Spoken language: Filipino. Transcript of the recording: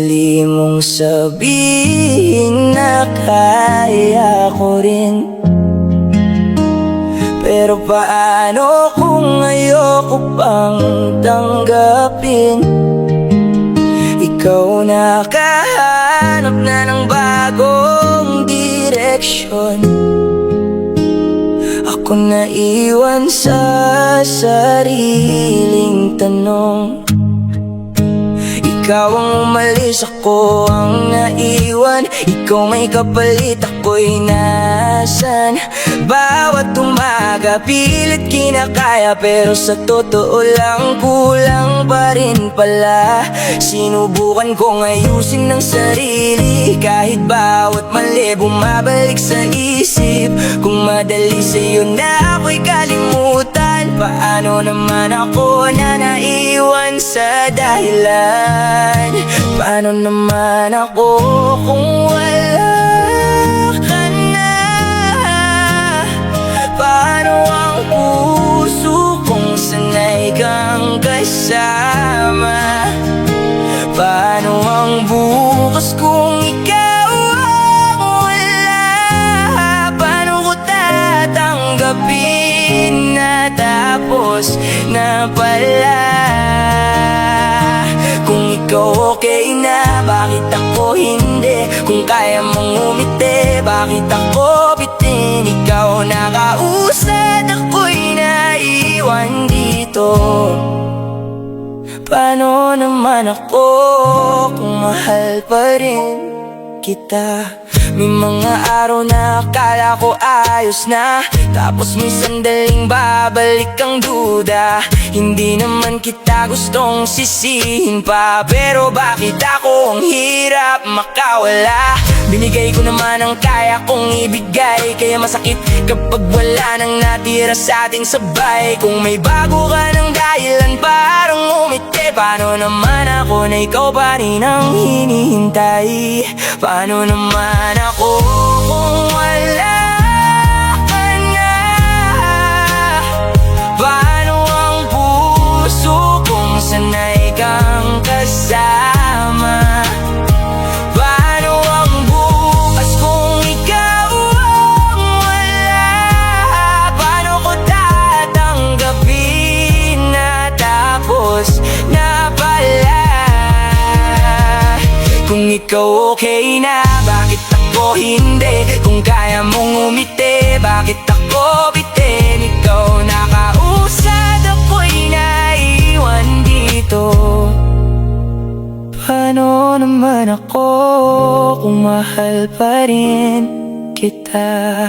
Madali mong sabihin na kaya ko rin, pero paano kung ayoko pang tanggapin? Ikaw nakahanap na ng bagong direksyon, ako naiwan sa sariling tanong. Ikaw ang umalis, ako ang naiwan. Ikaw may kapalit, ako'y nasan? Bawat umaga pilit kinakaya, pero sa totoo lang kulang pa rin pala. Sinubukan kong ayusin ng sarili, kahit bawat mali bumabalik sa isip. Kung madali sa'yo na ako'y kalimutan, paano naman ako na naiwan sa dahilan? Paano naman ako kung wala ka na? Paano ang puso kung sanay kang kasama? Paano ang bukas kung ikaw ang wala? Paano ko tatanggapin na tapos na pala? Kung ikaw okay na, bakit ako hindi? Kung kaya mong umiti, bakit ako bitin? Ikaw nakausad, ako'y naiwan dito. Paano naman ako kung mahal pa rin kita? May mga araw na akala ko ayos na, tapos may sandaling babalik ang duda. Hindi naman kita gustong sisihin pa, pero bakit ako ang hirap makawala? Binigay ko naman ang kaya kong ibigay, kaya masakit kapag wala nang natira sa ating sabay. Kung may bago ka ng dahilan parang umiti, paano naman ako na ikaw pa rin ang hinihintay? Paano naman ako kung wala ka na? Paano ang puso kung sanay kang kasama? Paano ang bukas kung ikaw ang wala? Paano ko tatanggapin na tapos na pala? Kung ikaw okay na, bakit ako hindi? Kung kaya mong umiti, bakit ako bitin? Ikaw nakausad, ako'y naiwan dito. Paano naman ako kung mahal pa rin kita?